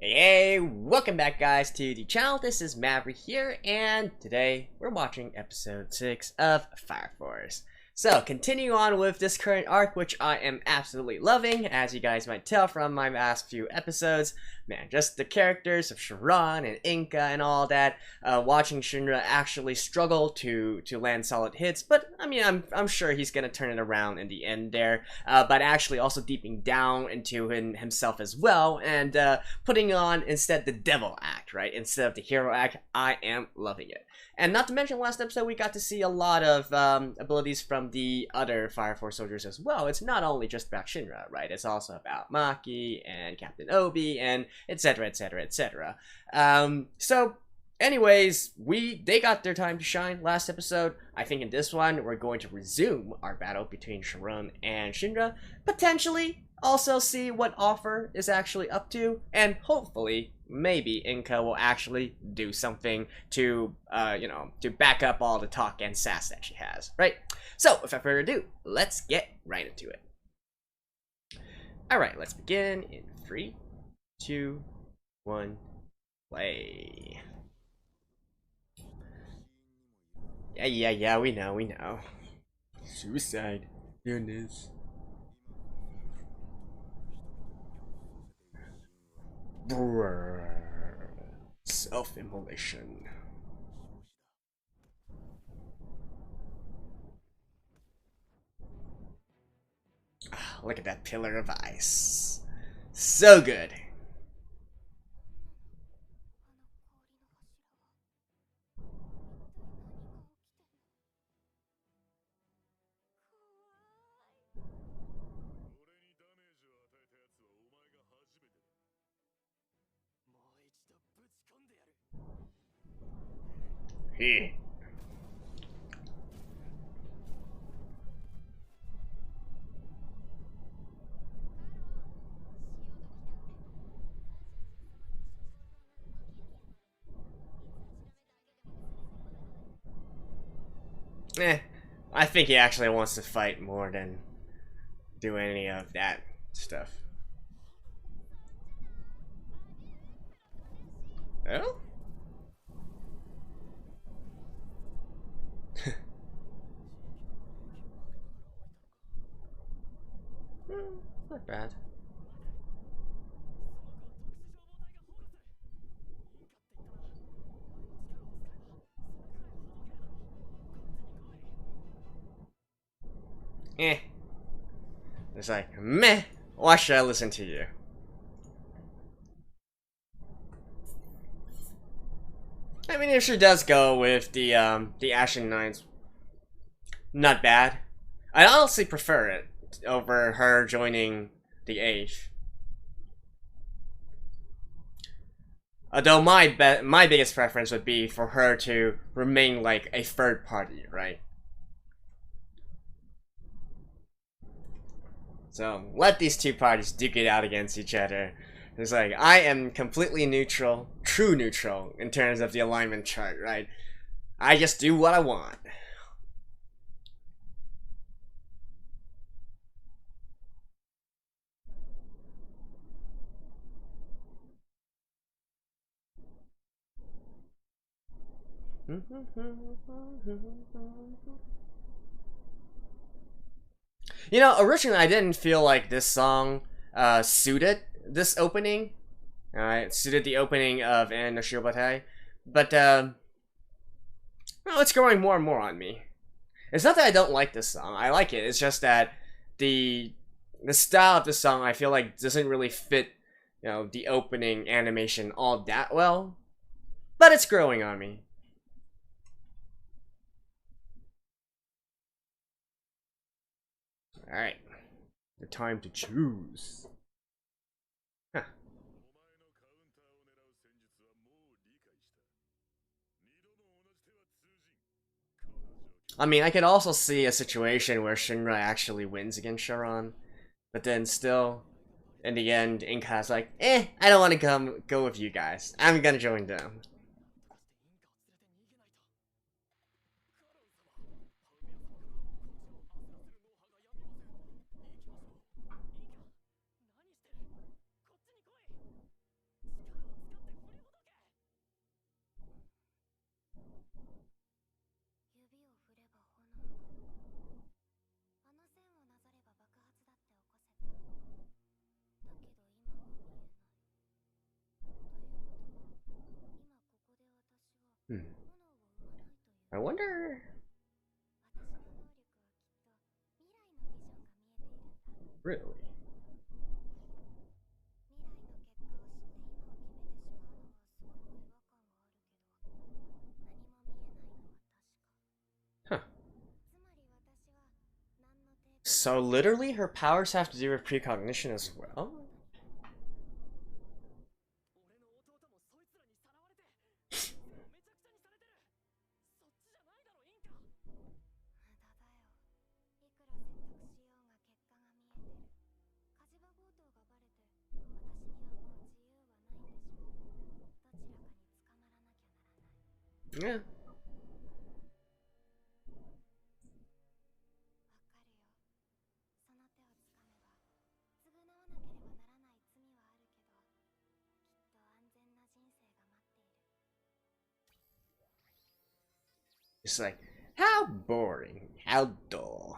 Hey, welcome back guys to the channel. This is Maverick here, and today we're watching episode 6 of Fire Force. So, continue on with this current arc, which I am absolutely loving, as you guys might tell from my last few episodes. Man, just the characters of Sharon and Inka and all that, watching Shinra actually struggle to land solid hits, but I mean, I'm sure he's gonna turn it around in the end there, but actually also deeping down into himself as well, and putting on instead the devil act, right, instead of the hero act. I am loving it. And not to mention, last episode we got to see a lot of abilities from the other Fire Force soldiers as well. It's not only just about Shinra, right? It's also about Maki and Captain Obi and etc, etc, etc. So anyways, they got their time to shine last episode. I think in this one we're going to resume our battle between Sharon and Shinra, potentially also see what Offer is actually up to, and hopefully maybe Inka will actually do something to to back up all the talk and sass that she has, right? So without further ado, let's get right into it. Alright, let's begin in 3, 2, 1, play. Yeah, we know. Suicide. Here it is. Self-immolation. Look at that pillar of ice. So good. Hey. I think he actually wants to fight more than do any of that stuff. Oh? Not bad. It's like, meh, why should I listen to you? I mean, if she does go with the Ashen Knights, not bad. I honestly prefer it over her joining the Ayeee. Although my biggest preference would be for her to remain like a third party, right? So let these two parties duke it out against each other. It's like, I am completely neutral, true neutral, in terms of the alignment chart, right? I just do what I want. You know, originally I didn't feel like this song suited this opening. It suited the opening of炎炎ノ消防隊, but well, it's growing more and more on me. It's not that I don't like this song. I like it. It's just that the style of the song I feel like doesn't really fit, the opening animation all that well. But it's growing on me. Alright. The time to choose. Huh. I mean, I could also see a situation where Shinra actually wins against Sharon, but then still, in the end, Inka's like, I don't want to go with you guys. I'm gonna join them. Hmm. I wonder. Really? Huh. So literally her powers have to do with precognition as well? Yeah. It's like, how boring, how dull.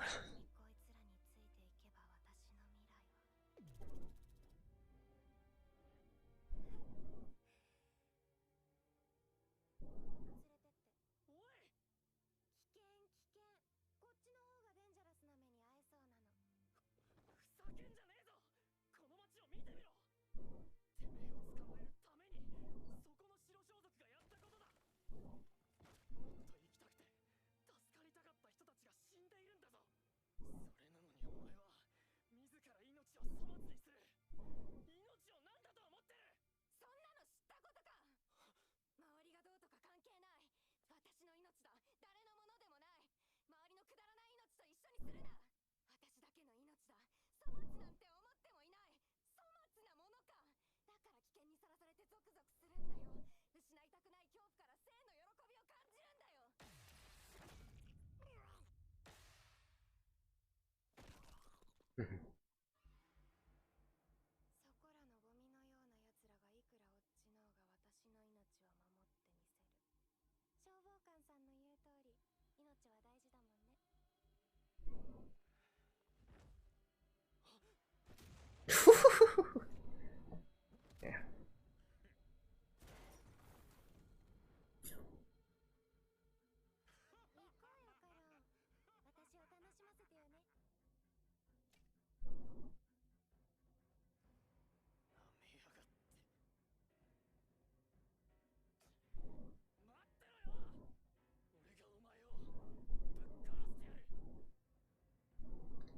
Yeah.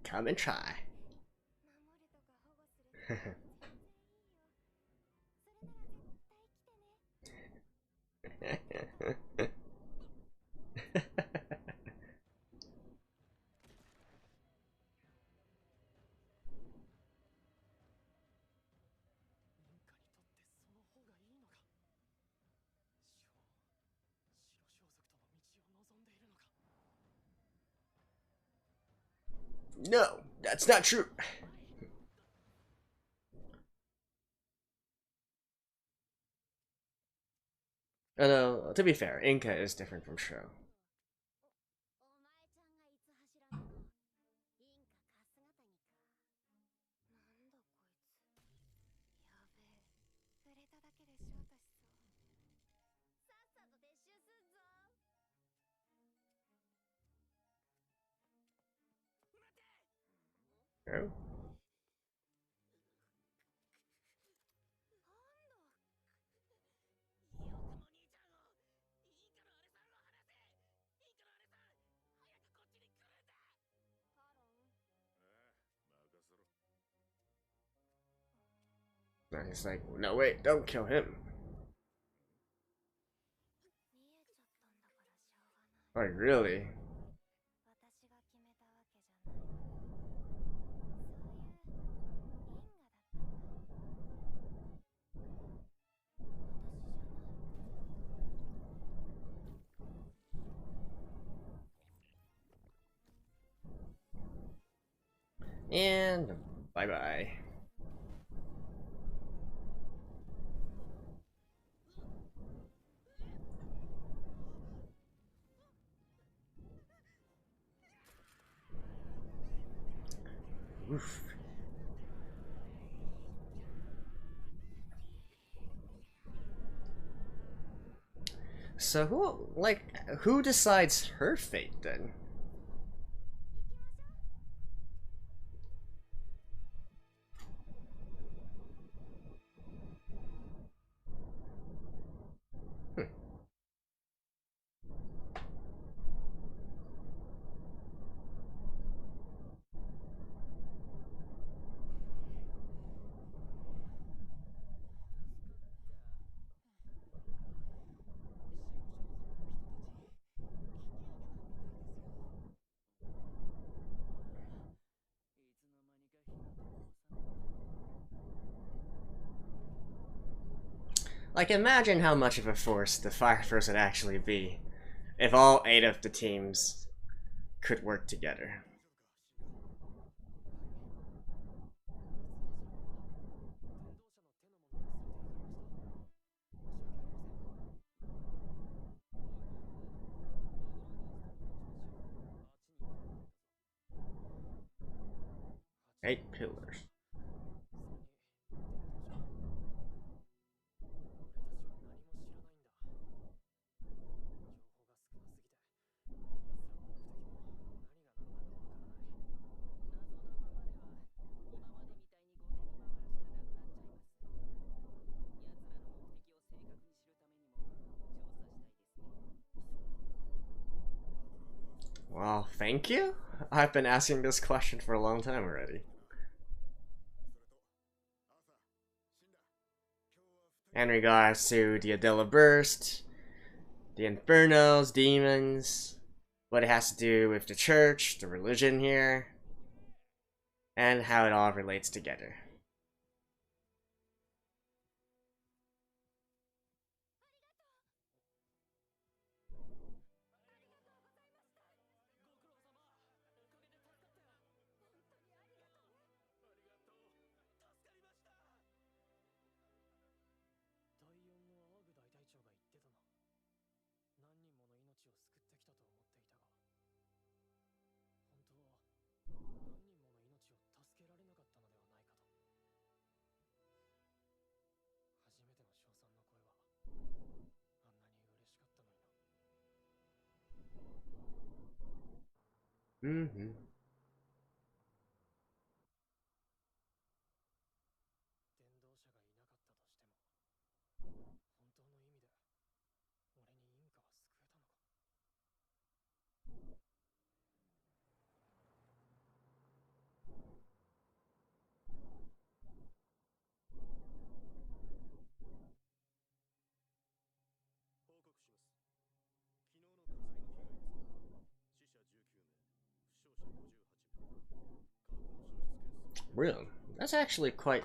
Come and try. No, that's not true. Although, to be fair, Inca is different from Sho. Oh. And he's like, no, wait, don't kill him. Like, really? And bye-bye. Oof. So who decides her fate then? Like, imagine how much of a force the Fire Force would actually be if all 8 of the teams could work together. Eight pillars. Well, thank you. I've been asking this question for a long time already. In regards to the Adolla Burst, the Infernos, demons, what it has to do with the church, the religion here, and how it all relates together. Mm-hmm. Really? That's actually quite...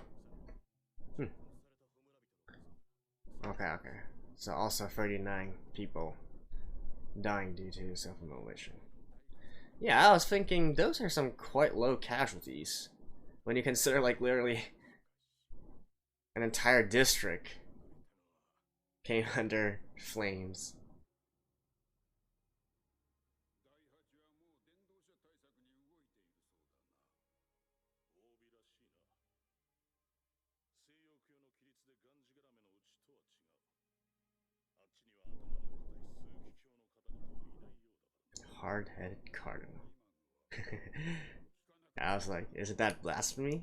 Okay. So also 39 people dying due to self-immolation. Yeah, I was thinking those are some quite low casualties. When you consider, like, literally an entire district came under flames. Hard-headed cardinal. I was like, isn't that blasphemy?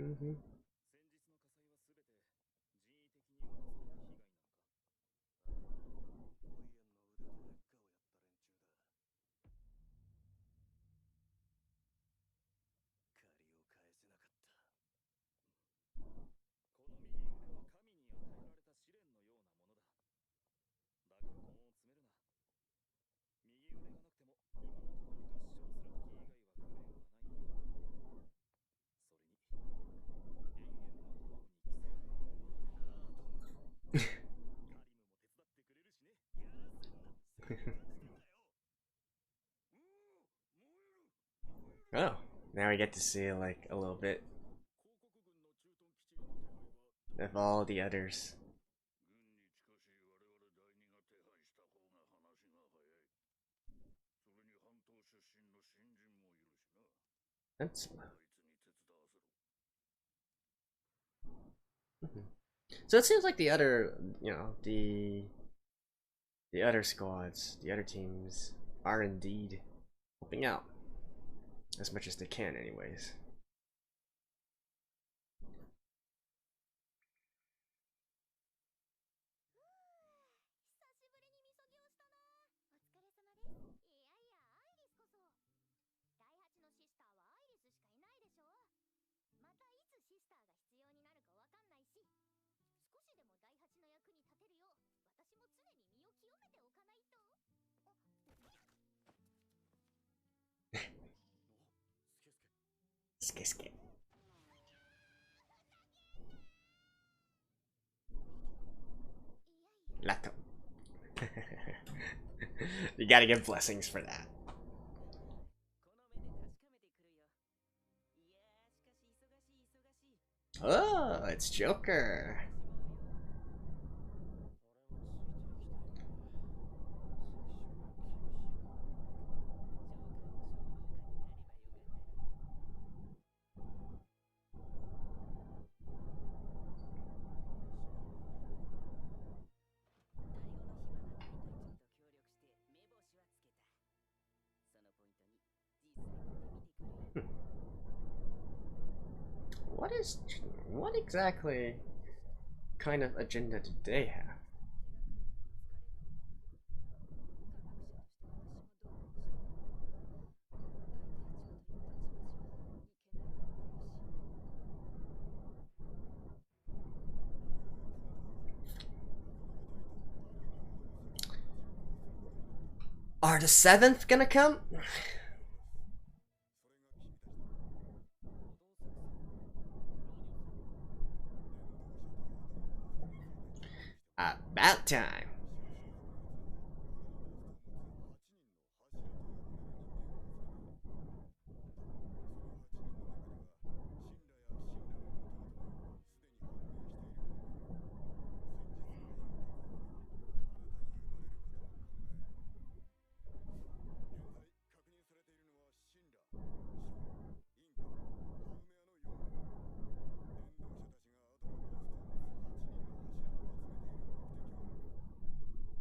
Mm-hmm. Oh, now we get to see like a little bit of all the others. Peninsula. So it seems like the other, the other squads, the other teams are indeed helping out as much as they can, anyways. Ske. Lato. You gotta get blessings for that. Oh, it's Joker. What exactly kind of agenda did they have? Are the 7th gonna come? About time.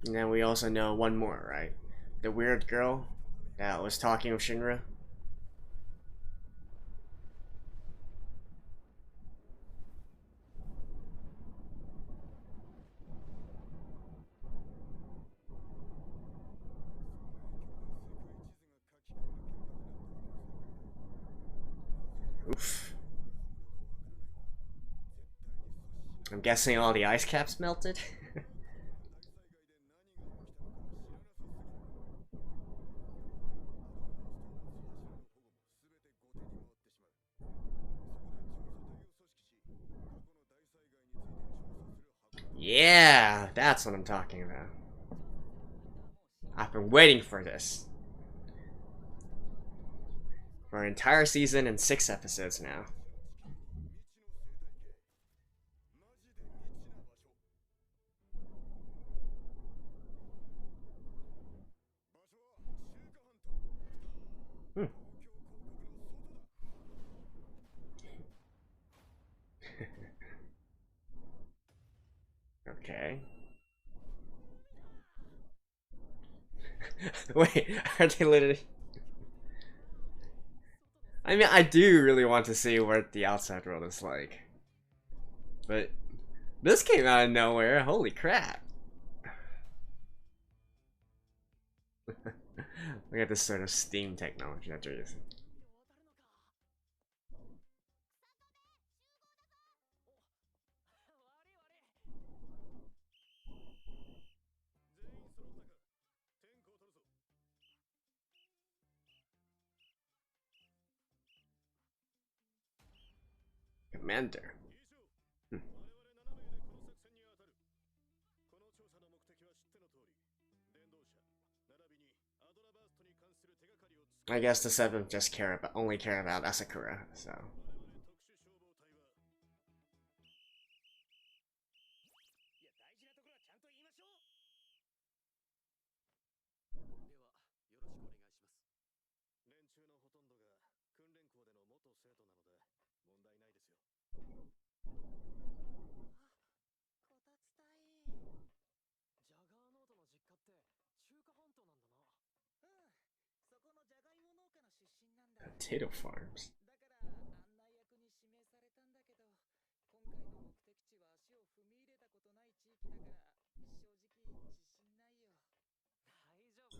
And then we also know one more, right? The weird girl that was talking with Shinra. Oof. I'm guessing all the ice caps melted. Yeah, that's what I'm talking about. I've been waiting for this. For an entire season and 6 episodes now. Hmm. Okay. Wait, are they literally... I mean, I do really want to see what the outside world is like. But this came out of nowhere, holy crap. Look at this sort of steam technology that they're using. Commander. I guess the 7th just only care about Asakura, so. Potato farms.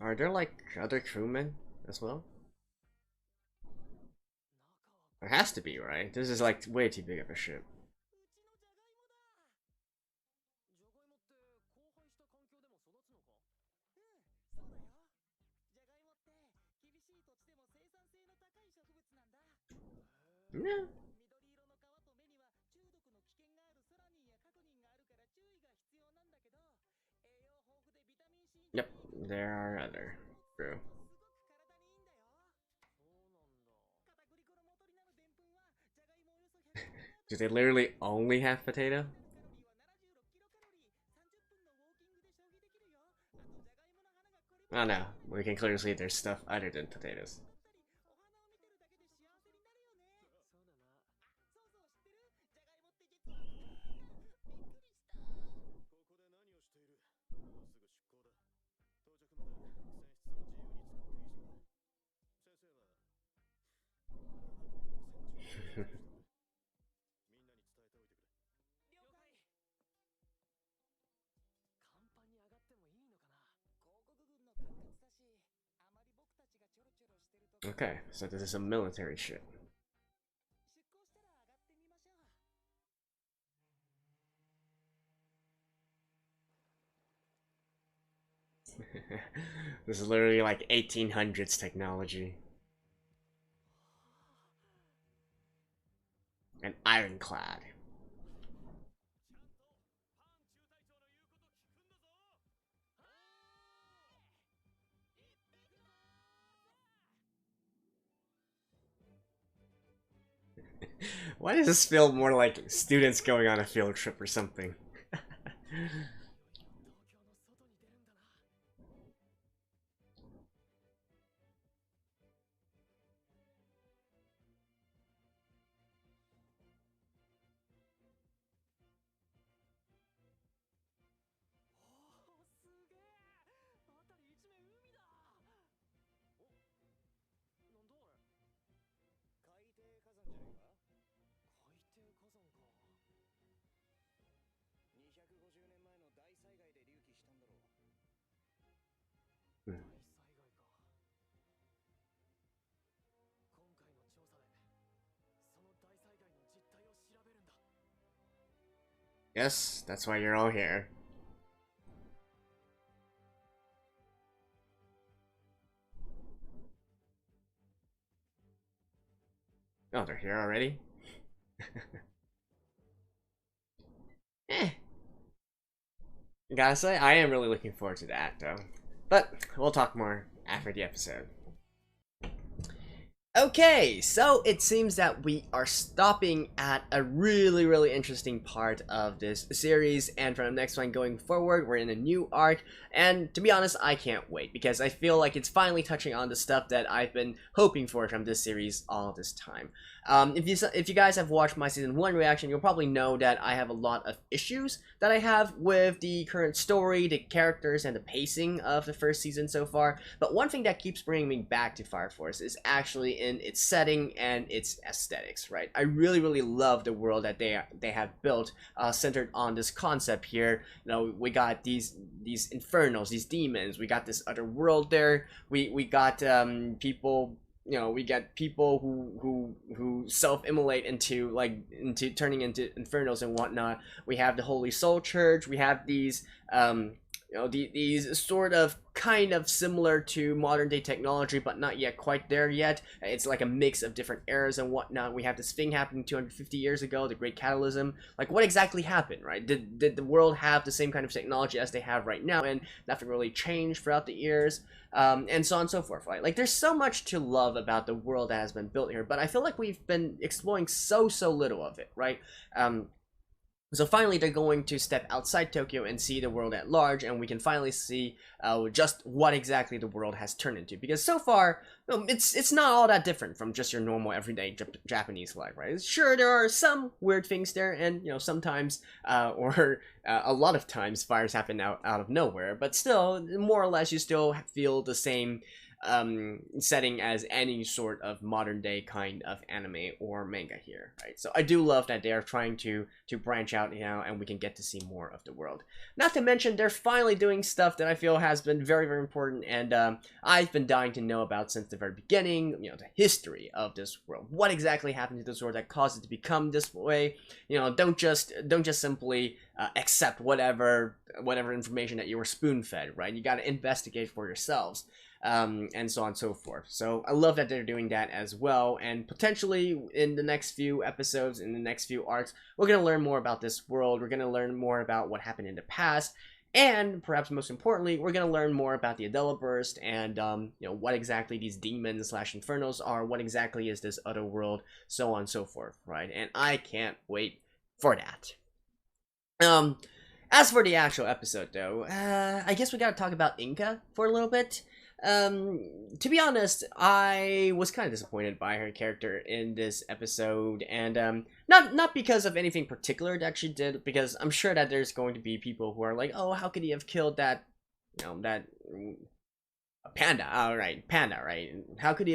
Are there like other crewmen as well? There has to be, right? This is like way too big of a ship. Yeah. Yep, there are other crew. Do they literally only have potato? Oh no, we can clearly see there's stuff other than potatoes. Okay, so this is a military ship. This is literally like 1800s technology. An ironclad. Why does this feel more like students going on a field trip or something? Yes, that's why you're all here. Oh, they're here already? Eh. Gotta say, I am really looking forward to that, though. But we'll talk more after the episode. Okay, so it seems that we are stopping at a really interesting part of this series, and from the next one going forward, we're in a new arc, and to be honest, I can't wait, because I feel like it's finally touching on the stuff that I've been hoping for from this series all this time. If you guys have watched my season 1 reaction, you'll probably know that I have a lot of issues that I have with the current story, the characters, and the pacing of the first season so far, but one thing that keeps bringing me back to Fire Force is actually in its setting and its aesthetics, right? I really love the world that they have built, centered on this concept here. You know, we got these infernals, these demons, we got this other world there, we got people, you know, we get people who self-immolate into turning into infernals and whatnot. We have the Holy Soul Church. We have these you know, these sort of kind of similar to modern day technology, but not yet quite there yet. It's like a mix of different eras and whatnot. We have this thing happening 250 years ago, the Great Catalysm. Like, what exactly happened, right? Did the world have the same kind of technology as they have right now, and nothing really changed throughout the years? And so on and so forth, right? Like, there's so much to love about the world that has been built here, but I feel like we've been exploring so little of it, right? So finally, they're going to step outside Tokyo and see the world at large, and we can finally see just what exactly the world has turned into. Because so far, it's not all that different from just your normal everyday Japanese life, right? Sure, there are some weird things there, and sometimes or a lot of times fires happen out of nowhere, but still, more or less, you still feel the same setting as any sort of modern day kind of anime or manga here, right? So I do love that they are trying to branch out now, and we can get to see more of the world. Not to mention, they're finally doing stuff that I feel has been very, very important, and I've been dying to know about since the very beginning. The history of this world. What exactly happened to this world that caused it to become this way? Don't just simply accept whatever information that you were spoon-fed, right? You got to investigate for yourselves. And so on and so forth. So I love that they're doing that as well, and potentially in the next few episodes, in the next few arcs, we're going to learn more about this world, we're going to learn more about what happened in the past, and perhaps most importantly, we're going to learn more about the Adolla Burst, and what exactly these demons / infernos are, what exactly is this other world, so on and so forth, right? And I can't wait for that. As for the actual episode though, I guess we gotta talk about Inka for a little bit. To be honest, I was kind of disappointed by her character in this episode, and not because of anything particular that she did, because I'm sure that there's going to be people who are like, oh, how could he have killed that, that Panda? All right, Panda, right? How could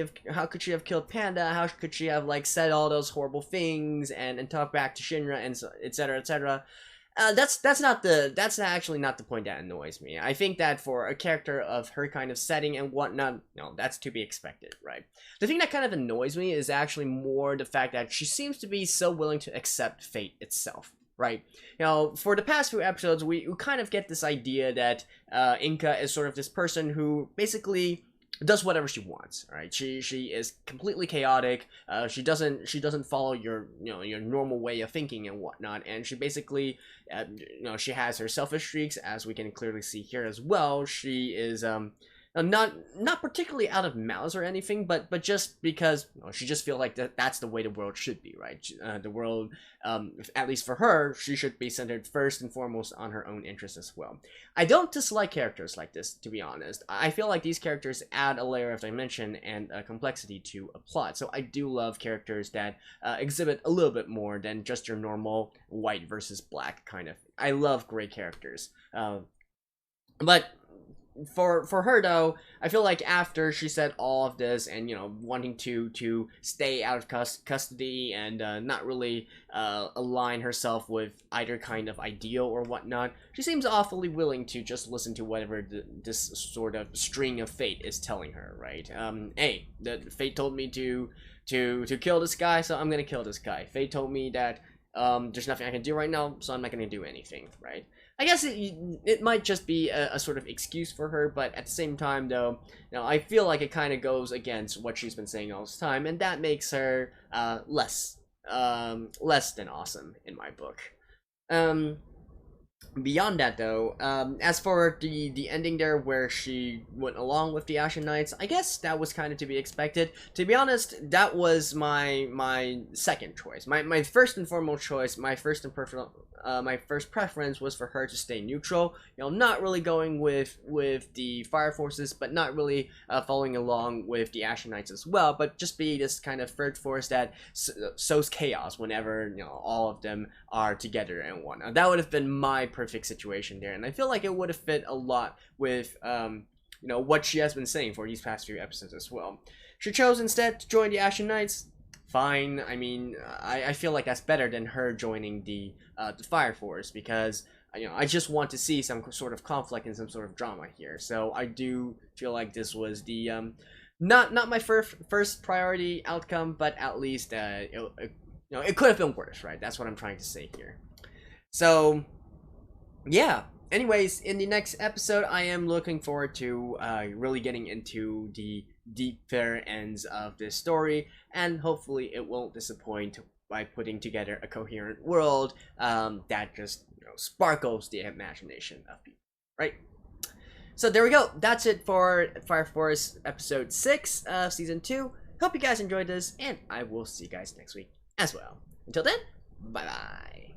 she have killed Panda? How could she have like said all those horrible things and talk back to Shinra and so, etc., etc. That's actually not the point that annoys me. I think that for a character of her kind of setting and whatnot, that's to be expected, right? The thing that kind of annoys me is actually more the fact that she seems to be so willing to accept fate itself, right? For the past few episodes, we kind of get this idea that Inka is sort of this person who basically does whatever she wants, right? She is completely chaotic. She doesn't follow your your normal way of thinking and whatnot, and she basically she has her selfish streaks, as we can clearly see here as well. She is not particularly out of malice or anything, but just because she just feels like that's the way the world should be, right? The world, at least for her, she should be centered first and foremost on her own interests as well. I don't dislike characters like this, to be honest. I feel like these characters add a layer of dimension and complexity to a plot. So I do love characters that exhibit a little bit more than just your normal white versus black kind of. I love gray characters, but for her though, I feel like after she said all of this and wanting to stay out of custody and not really align herself with either kind of ideal or whatnot, she seems awfully willing to just listen to whatever this sort of string of fate is telling her, right? Hey, the fate told me to kill this guy, so I'm gonna kill this guy. Fate told me that there's nothing I can do right now, so I'm not gonna do anything, right? I guess it might just be a sort of excuse for her, but at the same time, though, I feel like it kind of goes against what she's been saying all this time, and that makes her less than awesome in my book. Beyond that, though, as for the ending there where she went along with the Ashen Knights, I guess that was kind of to be expected. To be honest, that was my second choice. My first and foremost choice, my first preference was for her to stay neutral. Not really going with the Fire Forces, but not really following along with the Ashen Knights as well, but just be this kind of third force that sows chaos whenever all of them are together and whatnot. That would have been my perfect situation there, and I feel like it would have fit a lot with what she has been saying for these past few episodes as well. She chose instead to join the Ashen Knights. Fine. I mean, I feel like that's better than her joining the Fire Force, because I just want to see some sort of conflict and some sort of drama here. So I do feel like this was the not my first priority outcome, but at least it could have been worse, right? That's what I'm trying to say here. So yeah. Anyways, in the next episode, I am looking forward to really getting into the deeper ends of this story, and hopefully it won't disappoint by putting together a coherent world that just sparkles the imagination of people, right? So there we go. That's it for Fire Force episode 6 of season 2. Hope you guys enjoyed this, and I will see you guys next week as well. Until then, bye bye.